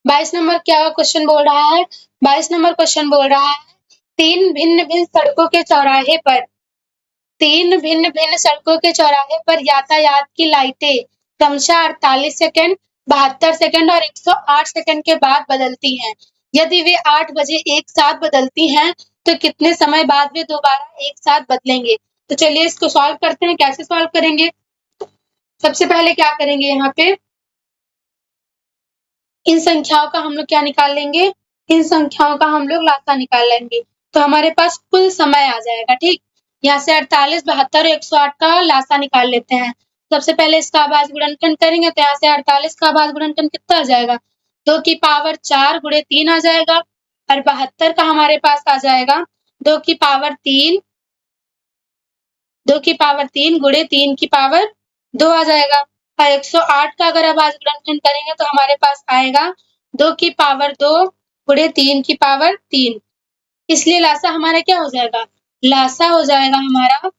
22 number क्या question बोल रहा है? 22 नंबर क्वेश्चन बोल रहा है, तीन भिन्न भिन्न सड़कों के चौराहे पर यातायात की लाइटें क्रमशः 48 सेकंड, 72 सेकंड और 108 सेकंड के बाद बदलती हैं। यदि वे 8 बजे एक साथ बदलती हैं, तो कितने समय बाद वे दोबारा एक साथ बदलेंगे? तो चलिए इसको सॉल्व करते हैं। कैसे सॉल्व करेंगे? सबसे पहले क्या करेंगे, यहाँ पे इन संख्याओं का हम लोग क्या निकाल लेंगे? इन संख्याओं का हम लोग लासा निकाल लेंगे, तो हमारे पास कुल समय आ जाएगा। ठीक, यहाँ से 48, 72, 108 का लासा निकाल लेते हैं। सबसे पहले इसका आभाज्य गुणनखंड करेंगे, तो यहाँ से 48 का आभाज्य गुणनखंड कितना आ जाएगा? 2 की पावर 4 गुणे 3 आ जाएगा, और 72 का हमारे पास आ जाएगा 2 की पावर 3 गुणे 3 की पावर 2 आ जाएगा। और 108 का अगर आभाज्य गुणनखंड करेंगे तो हमारे पास आएगा 2 की पावर 2 गुणे 3 की पावर 3। इसलिए लासा हमारा क्या हो जाएगा? लासा हो जाएगा हमारा,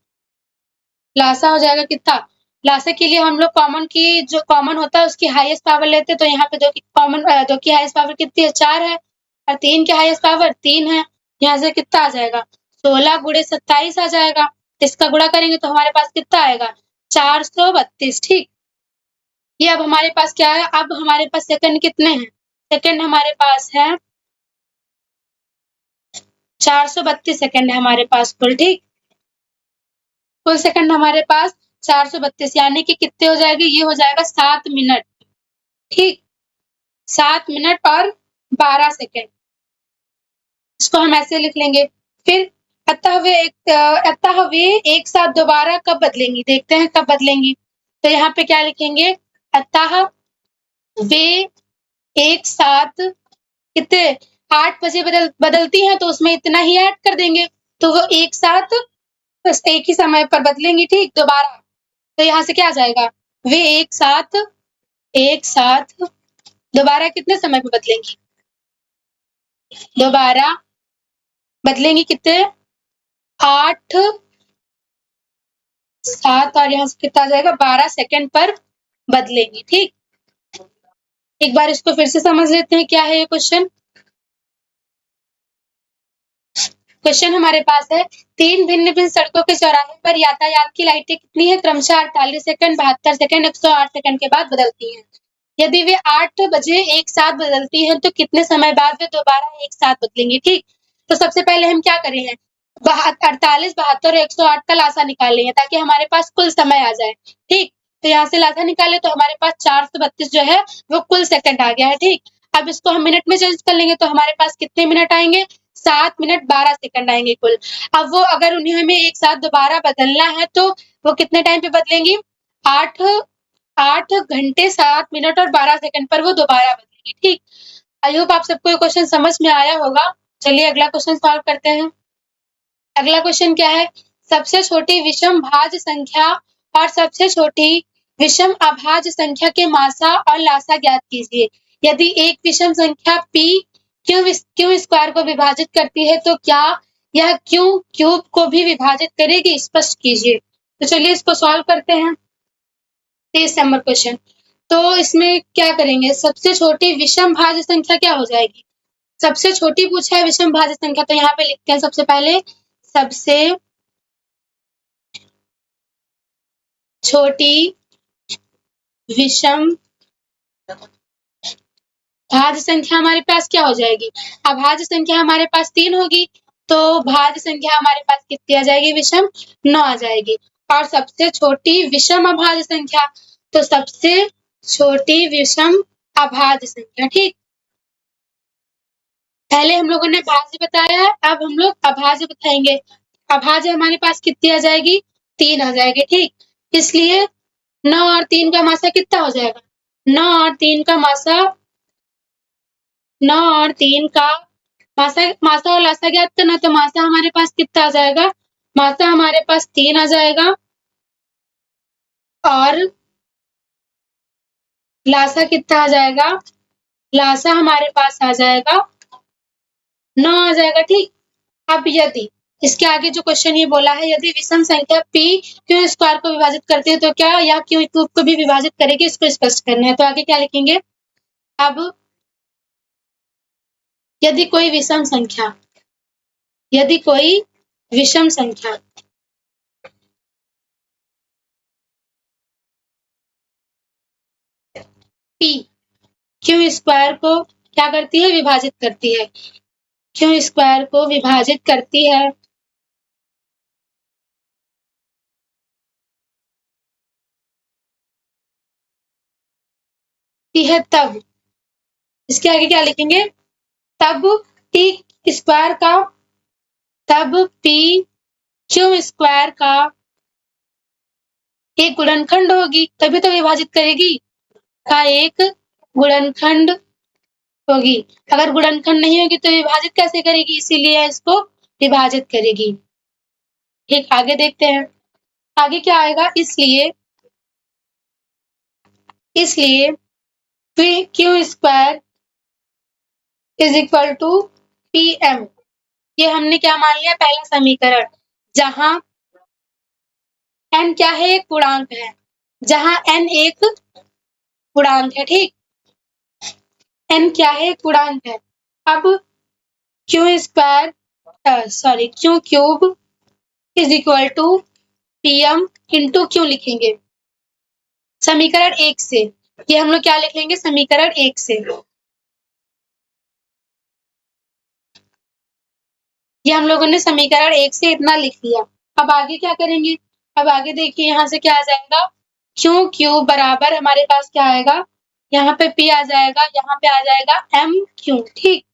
लासा हो जाएगा कितना? लासा के लिए हम लोग कॉमन की, जो कॉमन होता है उसकी हाईएस्ट पावर लेते हैं, तो यहाँ पे 2 की कॉमन 2 की हाईएस्ट पावर कितनी है? 4 है, और 3 की हाईएस्ट पावर 3 है। यहाँ से कितना आ जाएगा? 16 गुणे 27 आ जाएगा। इसका गुणा करेंगे तो हमारे पास कितना आएगा? 432। ठीक, ये अब हमारे पास क्या है? अब हमारे पास सेकंड कितने हैं? सेकंड हमारे पास है 432 सेकंड है हमारे पास कुल। ठीक, कुल सेकंड हमारे पास 432, यानी कि कितने हो जाएंगे? ये हो जाएगा 7 मिनट। ठीक, 7 मिनट और 12 सेकंड। इसको हम ऐसे लिख लेंगे। फिर अतः वे एक साथ दोबारा कब बदलेंगी? देखते हैं कब बदलेंगी। तो यहाँ पे क्या लिखेंगे? अतः वे एक साथ कितने 8 बजे बदलती हैं, तो उसमें इतना ही ऐड कर देंगे, तो वो एक साथ बस एक ही समय पर बदलेंगी। ठीक, दोबारा। तो यहाँ से क्या आ जाएगा? वे एक साथ दोबारा कितने समय पे बदलेंगी? दोबारा बदलेंगी कितने? 8, 7 और यहाँ से कितना आ जाएगा? 12 सेकंड पर बदलेंगी। ठीक, एक बार इसको फिर से समझ लेते हैं, क्या है ये क्वेश्चन। क्वेश्चन हमारे पास है, तीन भिन्न भिन्न सड़कों के चौराहे पर यातायात की लाइटें कितनी है? क्रमशः 48 सेकंड, 72 सेकंड, 108 सेकंड के बाद बदलती हैं। यदि वे 8 बजे एक साथ बदलती हैं, तो कितने समय बाद वे दोबारा एक साथ बदलेंगी? ठीक, तो सबसे पहले हम क्या करेंगे? 48, 72 और 108 का लासा निकाल लेंगे, ताकि हमारे पास कुल समय आ जाए। ठीक, तो यहाँ से लासा निकाले तो हमारे पास 432 जो है वो कुल सेकंड आ गया है। ठीक, अब इसको हम मिनट में चेंज कर लेंगे, तो हमारे पास कितने मिनट आएंगे? 7 मिनट 12 सेकंड आएंगे कुल। अब वो अगर उन्हें हमें एक साथ दोबारा बदलना है, तो वो कितने टाइम पे बदलेंगी? 8 घंटे 7 मिनट और 12 सेकंड पर वो दोबारा बदलेगी। ठीक, आई होप आप सबको ये क्वेश्चन समझ में आया होगा। चलिए अगला क्वेश्चन सॉल्व करते हैं। अगला क्वेश्चन क्या है? सबसे छोटी विषम भाज्य संख्या और सबसे छोटी विषम अभाज्य संख्या के मासा और लासा ज्ञात कीजिए। यदि एक विषम संख्या p क्यू स्क्वायर को विभाजित करती है, तो क्या यह क्यू क्यूब को भी विभाजित करेगी? स्पष्ट कीजिए। तो चलिए इसको सॉल्व करते हैं। 23 नंबर क्वेश्चन, तो इसमें क्या करेंगे? सबसे छोटी विषम भाज्य संख्या क्या हो जाएगी? सबसे छोटी पूछा है विषम भाज्य संख्या, तो यहाँ पे लिखते हैं सबसे पहले, सबसे छोटी विषम भाज्य संख्या हमारे पास क्या हो जाएगी? अभाज्य संख्या हमारे पास 3 होगी, तो भाज्य संख्या हमारे पास कितनी आ जाएगी? विषम 9 आ जाएगी। और सबसे छोटी विषम अभाज्य संख्या, तो सबसे छोटी विषम अभाज्य संख्या। ठीक, पहले हम लोगों ने भाज्य बताया है, अब हम लोग अभाज्य बताएंगे। अभाज्य हमारे पास कितनी आ जाएगी? 3 आ जाएगी। ठीक, इसलिए 9 और 3 का मासा कितना हो जाएगा? 9 और 3 का मासा, 9 और 3 का मासा और लासा ज्ञात करना, तो मासा हमारे पास कितना आ जाएगा? मासा हमारे पास 3 आ जाएगा, और लासा कितना आ जाएगा? लासा हमारे पास आ जाएगा 9 आ जाएगा। ठीक, अब यदि इसके आगे जो क्वेश्चन ये बोला है, यदि विषम संख्या p क्यू स्क्वायर को विभाजित करती है, तो क्या यह क्यू क्यूब को भी विभाजित करेगी? इसको स्पष्ट करना है। तो आगे क्या लिखेंगे? अब यदि कोई विषम संख्या, यदि कोई विषम संख्या p क्यू स्क्वायर को क्या करती है, विभाजित करती है, क्यू स्क्वायर को विभाजित करती है, तब इसके आगे क्या लिखेंगे, तब टी स्क्वायर का, तब पी क्यू स्क्वायर का एक गुणनखंड होगी, तभी तो विभाजित करेगी, का एक गुणनखंड होगी। अगर गुणनखंड नहीं होगी तो विभाजित कैसे करेगी, इसीलिए इसको विभाजित करेगी। ठीक, आगे देखते हैं, आगे क्या आएगा, इसलिए Q square is equal to P M, ये हमने क्या मान लिया, पहला समीकरण, जहां n क्या है, एक पूर्णांक है, जहां n एक पूर्णांक है, ठीक, n क्या है, एक पूर्णांक है। अब Q square Q cube is equal to P M into Q लिखेंगे समीकरण 1 से, ये हम लोग क्या लिख लेंगे, समीकरण 1 से, ये हम लोगों ने समीकरण 1 से इतना लिख लिया। अब आगे क्या करेंगे, अब आगे देखिए यहाँ से क्या आ जाएगा, क्यू क्यूब बराबर हमारे पास क्या आएगा, यहाँ पे p आ जाएगा, यहाँ पे आ जाएगा m क्यू, ठीक।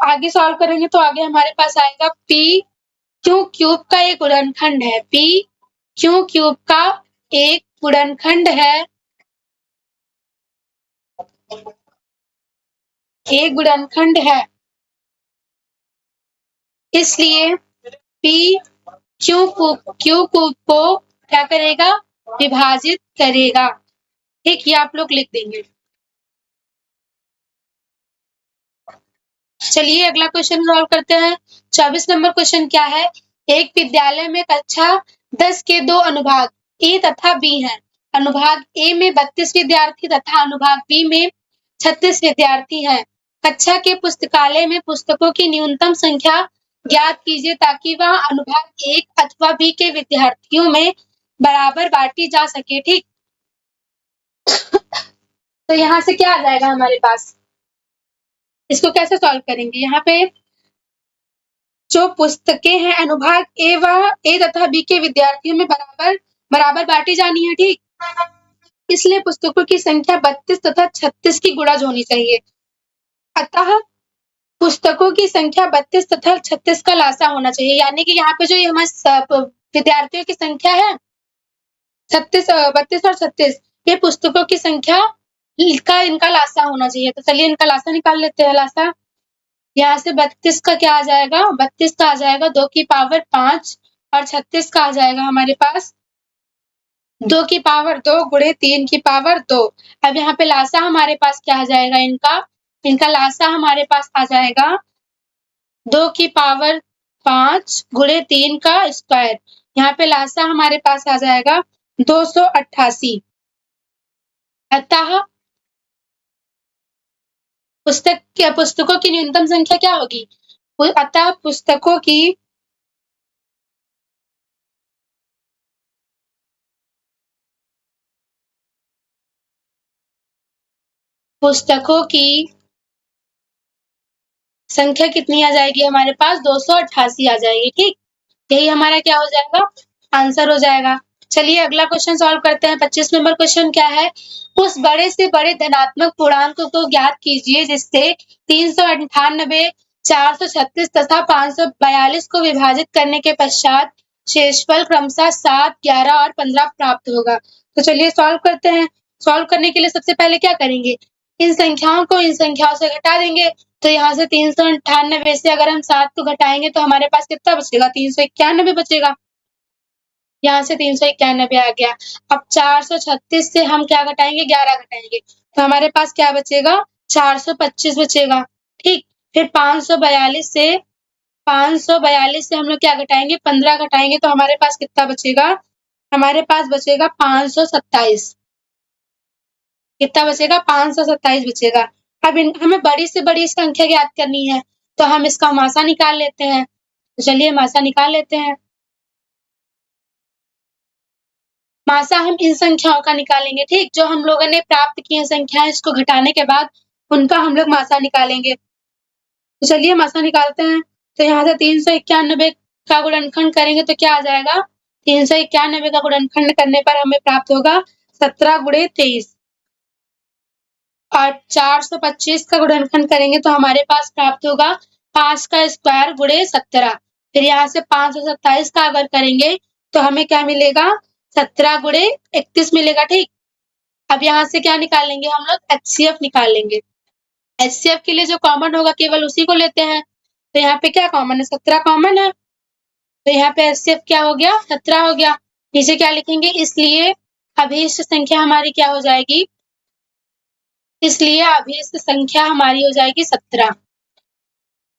आगे सॉल्व करेंगे तो आगे हमारे पास आएगा p क्यू क्यूब का एक गुणनखंड है, p क्यू क्यूब का एक गुणनखंड है, एक गुणनखंड है, इसलिए p क्यू क्यूब को क्या करेगा, विभाजित करेगा, ठीक, ये आप लोग लिख देंगे। चलिए अगला क्वेश्चन सॉल्व करते हैं। 24 नंबर क्वेश्चन क्या है, एक विद्यालय में कक्षा 10 के दो अनुभाग ए तथा बी हैं। अनुभाग ए में 32 विद्यार्थी तथा अनुभाग बी में 36 विद्यार्थी हैं। कक्षा के पुस्तकालय में पुस्तकों की न्यूनतम संख्या ज्ञात कीजिए ताकि वह अनुभाग 1 अथवा बी के विद्यार्थियों में बराबर बांटी जा सके, ठीक। तो यहाँ से क्या आ जाएगा हमारे पास, इसको कैसे सॉल्व करेंगे, यहाँ पे जो पुस्तकें हैं अनुभाग ए तथा बी के विद्यार्थियों में बराबर बांटी जानी है, ठीक। इसलिए पुस्तकों की संख्या 32 तथा 36 की गुणज होनी चाहिए। अतः पुस्तकों की संख्या 32 तथा 36 का लासा होना चाहिए, यानी कि यहाँ पे जो ये हमारे विद्यार्थियों की संख्या है 32 और 36, ये पुस्तकों की संख्या का इनका लासा होना चाहिए। तो चलिए इनका लासा निकाल लेते हैं। लासा यहाँ से 32 का क्या आ जाएगा, 32 का आ जाएगा 2 की पावर 5 और 36 का आ जाएगा हमारे पास 2 की पावर 2 गुणे 3 की पावर 2। अब यहाँ पे लासा हमारे पास क्या आ जाएगा, इनका लासा हमारे पास आ जाएगा 2 की पावर 5 गुणे 3 का स्क्वायर। यहाँ पे लासा हमारे पास आ जाएगा 288। अतः पुस्तकों की न्यूनतम संख्या क्या होगी, अतः पुस्तकों की संख्या कितनी आ जाएगी हमारे पास, 288 आ जाएगी, ठीक। यही हमारा क्या हो जाएगा, आंसर हो जाएगा। चलिए अगला क्वेश्चन सॉल्व करते हैं। 25 नंबर क्वेश्चन क्या है, उस बड़े से बड़े धनात्मक पूर्णांक को ज्ञात कीजिए जिससे 398, 436 तथा 542 को विभाजित करने के पश्चात शेषफल क्रमशः 7, 11 और 15 प्राप्त होगा। तो चलिए सॉल्व करते हैं। सॉल्व करने के लिए सबसे पहले क्या करेंगे, इन संख्याओं को इन संख्याओं से घटा देंगे। तो यहाँ से 398 से अगर हम 7 को घटाएंगे तो हमारे पास कितना बचेगा, 391 बचेगा। यहाँ से 391 आ गया। अब 436 से हम क्या घटाएंगे, 11 घटाएंगे, तो हमारे पास क्या बचेगा, 425 बचेगा, ठीक। फिर 542 से हम लोग क्या घटाएंगे, 15 घटाएंगे, तो हमारे पास कितना बचेगा, हमारे पास बचेगा 527। कितना बचेगा, 527 बचेगा। अब हमें बड़ी से बड़ी संख्या ज्ञात करनी है, तो हम इसका मासा निकाल लेते हैं। तो चलिए मासा निकाल लेते हैं। मासा हम इन संख्याओं का निकालेंगे, ठीक, जो हम लोगों ने प्राप्त की है संख्याएं, इसको घटाने के बाद उनका हम लोग मासा निकालेंगे। तो चलिए मासा निकालते हैं। तो यहाँ से 391 का गुणनखंड करेंगे तो क्या आ जाएगा? 391 का गुणनखंड करने पर हमें प्राप्त होगा 17 गुणे 23 और 425 का गुणनखंड करेंगे तो हमारे पास प्राप्त होगा 5 का स्क्वायर गुणे 17। फिर यहाँ से 527 का अगर करेंगे तो हमें क्या मिलेगा? 17 गुणे 31 मिलेगा, ठीक। अब यहाँ से क्या निकालेंगे हम लोग? HCF निकाल लेंगे। HCF के लिए जो कॉमन होगा केवल उसी को लेते हैं। तो यहाँ पे क्या कॉमन है? 17 कॉमन है। तो यहाँ पे HCF क्या हो गया? 17 हो गया। नीचे क्या लिखेंगे? इसलिए अभीष्ट संख्या हमारी क्या हो जाएगी? इसलिए अभीष्ट संख्या हमारी हो जाएगी 17।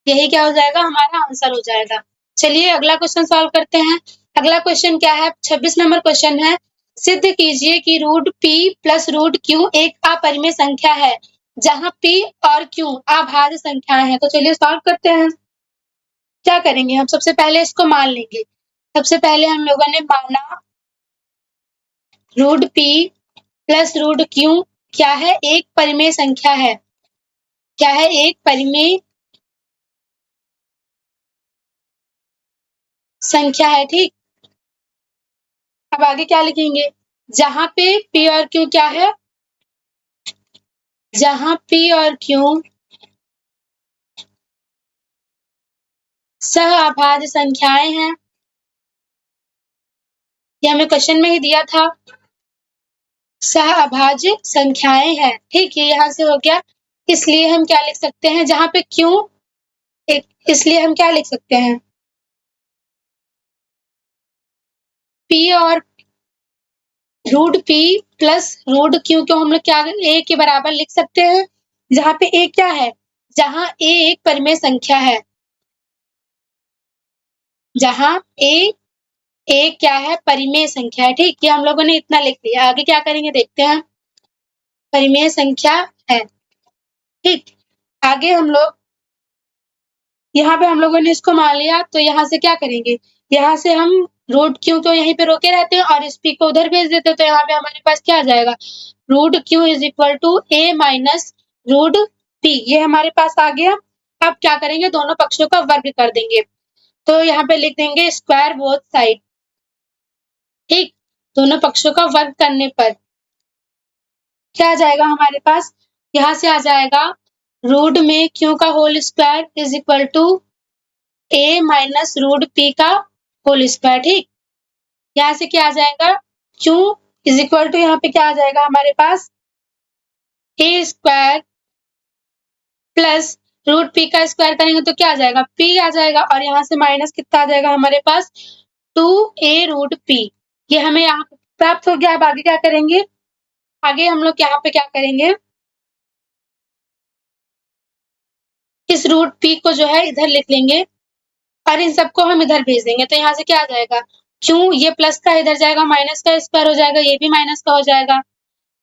यही क्या हो जाएगा? हमारा आंसर हो जाएगा। चलिए अगला क्वेश्चन सॉल्व करते हैं। अगला क्वेश्चन क्या है? 26 नंबर क्वेश्चन है। सिद्ध कीजिए कि root P plus root Q एक अपरिमेय संख्या है, जहां P और Q अभाज्य संख्याएं हैं। तो चलिए सॉल्व करते हैं। क्या करेंगे हम? सबसे पहले इसको मान लेंगे। सबसे पहले हम लोगों ने माना root P plus root Q क्या है? एक परिमेय संख्या है। क्या है? एक परिमेय संख्या है, ठीक। अब आगे क्या लिखेंगे? जहां पे P और Q क्या है? जहां P और Q सहअभाज्य संख्याएं हैं। ये हमें क्वेश्चन में ही दिया था। सहअभाज्य संख्याएं हैं, ठीक। ये यहाँ से हो गया। इसलिए हम क्या लिख सकते हैं? जहां पे Q इसलिए हम क्या लिख सकते हैं? P और root P plus root Q को हम लोग क्या A के बराबर लिख सकते हैं। जहां पे A क्या है? जहां A एक परिमेय संख्या है। जहां A क्या है? परिमेय संख्या है, ठीक। ये हम लोगों ने इतना लिख दिया। आगे क्या करेंगे देखते हैं। परिमेय संख्या है, ठीक। आगे हम लोग यहाँ पे हम लोगों ने इसको मान लिया, तो यहाँ से क्या करेंगे? यहाँ से हम रूट Q को यहीं पे रोके रहते हैं और इस P को उधर भेज देते हैं। तो यहाँ पे हमारे पास क्या आ जाएगा? Root Q is equal to A minus root P। ये हमारे पास आ गया। अब क्या करेंगे? दोनों पक्षों का वर्ग कर देंगे। तो यहाँ पे लिख देंगे स्क्वायर बोथ साइड, ठीक। दोनों पक्षों का वर्ग करने पर क्या आ जाएगा हमारे पास? यहाँ से आ जाएगा रूट में Q का whole square is equal to A minus root P का होल स्क्वायर, ठीक। यहाँ से क्या आ जाएगा? Q इज इक्वल टू यहाँ पे क्या आ जाएगा हमारे पास? A square plus root P का स्क्वायर करेंगे तो क्या आ जाएगा? P आ जाएगा। और यहाँ से माइनस कितना आ जाएगा हमारे पास? 2A root P। ये हमें यहाँ प्राप्त हो गया। अब आगे क्या करेंगे? आगे हम लोग यहाँ पे क्या करेंगे? इस रूट P को जो है इधर लिख लेंगे और इन सबको हम इधर भेज देंगे। तो यहाँ से क्या आ जाएगा? क्यों ये प्लस का इधर जाएगा, माइनस का स्क्वायर हो जाएगा, ये भी माइनस का हो जाएगा,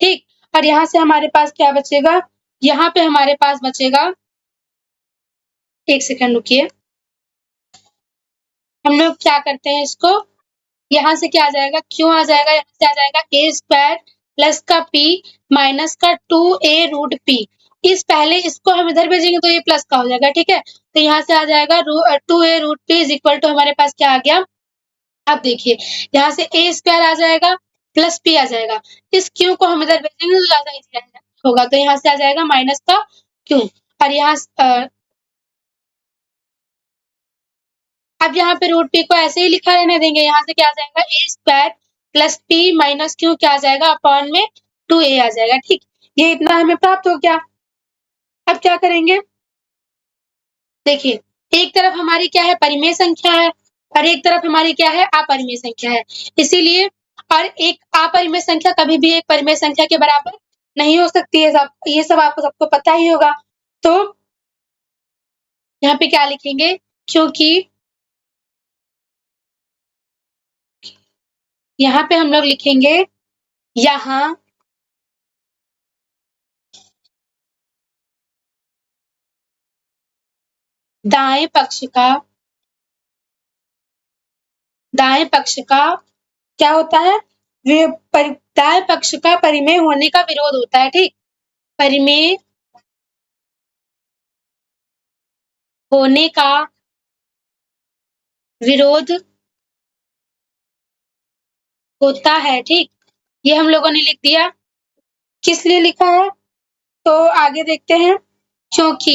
ठीक। और यहाँ से हमारे पास क्या बचेगा? यहाँ पे हमारे पास बचेगा, एक सेकंड रुकिए, हम लोग क्या करते हैं इसको, यहाँ से क्या आ जाएगा? क्यों आ जाएगा? यहाँ से आ जाएगा A स्क्वायर प्लस का P माइनस का 2A रूट P। इस पहले इसको हम इधर भेजेंगे तो ये प्लस का हो जाएगा, ठीक है। तो यहाँ से आ जाएगा 2A root P is equal to हमारे पास क्या आ गया? अब देखिए यहाँ से A स्क्वायर आ जाएगा प्लस P आ जाएगा। इस Q को हम इधर भेजेंगे तो ज्यादा इजी होगा। तो यहाँ से आ जाएगा माइनस का Q और यहाँ अब यहाँ पे रूट P को ऐसे ही लिखा रहने देंगे। यहाँ से क्या आ जाएगा? A square plus P minus Q क्या आ जाएगा? अपॉन में 2A आ जाएगा, ठीक। ये इतना हमें प्राप्त हो गया। अब क्या करेंगे? देखिए एक तरफ हमारी क्या है? परिमेय संख्या है और एक तरफ हमारी क्या है? अपरिमेय संख्या है। इसीलिए और एक अपरिमेय संख्या कभी भी एक परिमेय संख्या के बराबर नहीं हो सकती है। ये सब आपको सबको पता ही होगा। तो यहाँ पे क्या लिखेंगे? क्योंकि यहाँ पे हम लोग लिखेंगे यहाँ दाएं पक्ष का क्या होता है? दाएं पक्ष का परिमेय होने का विरोध होता है, ठीक। परिमेय होने का विरोध होता है, ठीक। ये हम लोगों ने लिख दिया। किस लिए लिखा है तो आगे देखते हैं। क्योंकि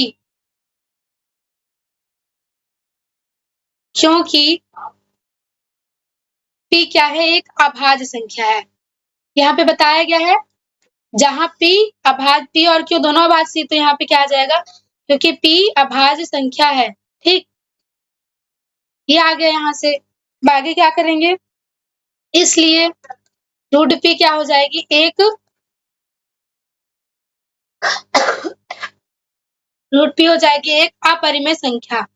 p क्या है? एक अभाज्य संख्या है। यहाँ पे बताया गया है जहाँ p अभाज्य, p और q दोनों अभाज्य थी, तो यहाँ पे क्या आ जाएगा? क्योंकि p अभाज्य संख्या है, ठीक। ये आ गया यहाँ से। अब आगे क्या करेंगे? इसलिए रूट p क्या हो जाएगी? एक रूट p हो जाएगी एक अपरिमेय संख्या।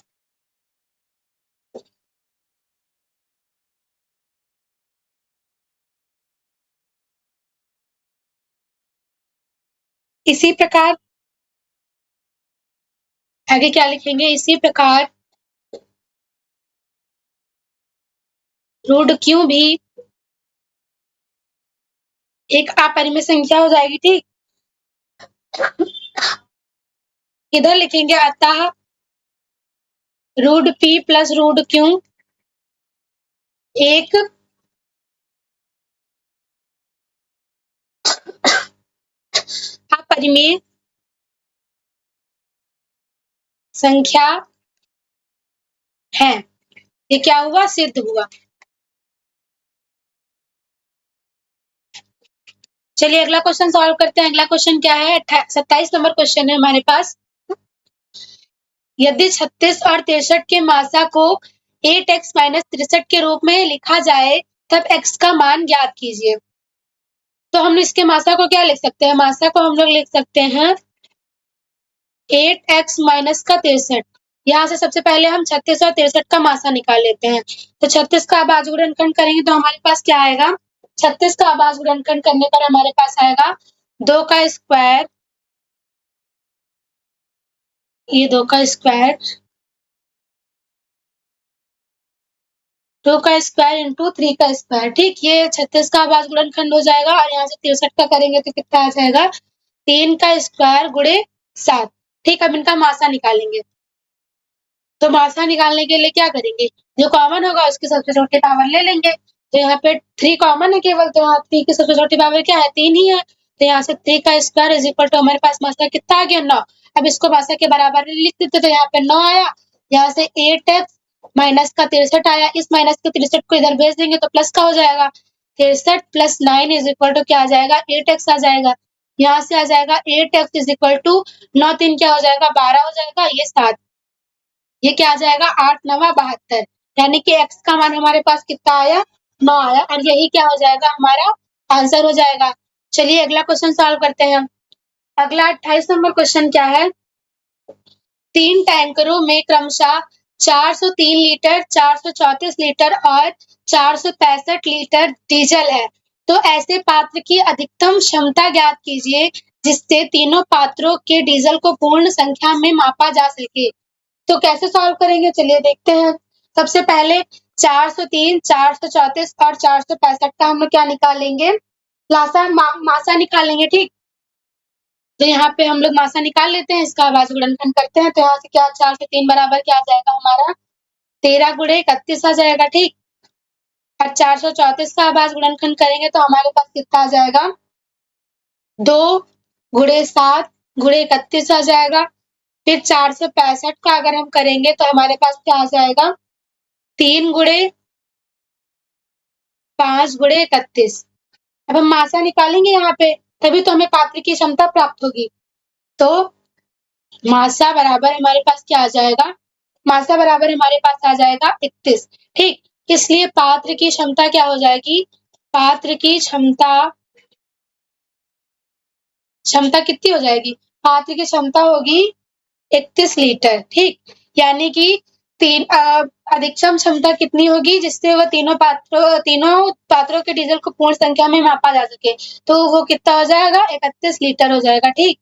इसी प्रकार आगे क्या लिखेंगे? इसी प्रकार रूट q भी एक अपरिमेय संख्या हो जाएगी, ठीक। इधर लिखेंगे अतः root p plus root q एक अपरिमेय संख्या है। ये क्या हुआ? सिद्ध हुआ। चलिए अगला क्वेश्चन सॉल्व करते हैं। अगला क्वेश्चन क्या है? 27 नंबर क्वेश्चन है हमारे पास। यदि 36 और 63 के मासा को 8x माइनस 63 के रूप में लिखा जाए तब x का मान ज्ञात कीजिए। तो हम इसके मासा को क्या लिख सकते हैं? मासा को हम लोग लिख सकते हैं 8x माइनस का 63। यहाँ से सबसे पहले हम 36 और 63 का मासा निकाल लेते हैं। तो 36 का अभाज्य गुणनखंड करेंगे तो हमारे पास क्या आएगा? 36 का अभाज्य गुणनखंड करने पर हमारे पास आएगा 2 का स्क्वायर, ये 2 का स्क्वायर, 2 का स्क्वायर इंटू 3 का स्क्वायर, ठीक। ये 36 का अभाज्य गुणनखंड हो जाएगा और यहाँ से 63 का करेंगे तो कितना आ जाएगा? 3 का स्क्वायर गुणे 7, ठीक। अब इनका मासा निकालेंगे। तो मासा निकालने के लिए क्या करेंगे? जो कॉमन होगा उसकी सबसे छोटी पावर ले लेंगे। तो यहाँ पे 3 कॉमन है केवल, तो यहाँ 3 की सबसे छोटी पावर क्या है? 3 ही है। तो यहाँ से 3 का स्क्वायर इज इक्वल टू हमारे पास मासा कितना आ गया? 9। अब इसको मासा के बराबर लिख देते तो यहाँ पे 9 आया। यहाँ से 8x माइनस का 63 आया। इस माइनस के 63 को इधर भेज देंगे तो प्लस का हो जाएगा। 63 प्लस 9 इज इक्वल टू क्या आ जाएगा? 8x आ जाएगा। यहाँ से आ जाएगा 8x इज इक्वल टू 9 3 क्या हो जाएगा? 12 हो जाएगा। ये 7, ये क्या आ जाएगा? 8 9 72, यानी कि x का मान हमारे पास कितना आया? 9 आया। और यही क्या हो जाएगा? हमारा आंसर हो जाएगा। चलिए अगला क्वेश्चन सॉल्व करते हैं। अगला 28 नंबर क्वेश्चन क्या है? 3 टैंकरों में क्रमशः 403 लीटर, 434 लीटर और 465 लीटर डीजल है। तो ऐसे पात्र की अधिकतम क्षमता ज्ञात कीजिए जिससे तीनों पात्रों के डीजल को पूर्ण संख्या में मापा जा सके। तो कैसे सॉल्व करेंगे? चलिए देखते हैं। सबसे पहले 403, 434 और 465 का हम लोग क्या निकालेंगे? मासा निकालेंगे, ठीक। तो यहाँ पे हम लोग मासा निकाल लेते हैं, इसका अभाज्य गुणनखंड करते हैं। तो यहाँ से क्या 4 से 3 बराबर क्या आ जाएगा हमारा? 13 गुणे 31 आ जाएगा, ठीक। और 434 का अभाज्य गुणनखंड करेंगे तो हमारे पास कितना आ जाएगा? 2 गुणे 7 गुणे 31 आ जाएगा। फिर 465 का अगर हम करेंगे तो हमारे पास क्या आ जाएगा? 3 गुणे 5 गुणे 31। अब हम मासा निकालेंगे यहाँ पे, तभी तो हमें पात्र की क्षमता प्राप्त होगी। तो मासा बराबर हमारे पास क्या आ जाएगा? मासा बराबर हमारे पास आ जाएगा 31, ठीक। इसलिए पात्र की क्षमता क्या हो जाएगी? पात्र की क्षमता कितनी हो जाएगी? पात्र की क्षमता होगी 31 लीटर, ठीक। यानी कि अधिकतम क्षमता कितनी होगी जिससे वह तीनों पात्रों के डीजल को पूर्ण संख्या में मापा जा सके? तो वो कितना हो जाएगा? 31 लीटर हो जाएगा, ठीक।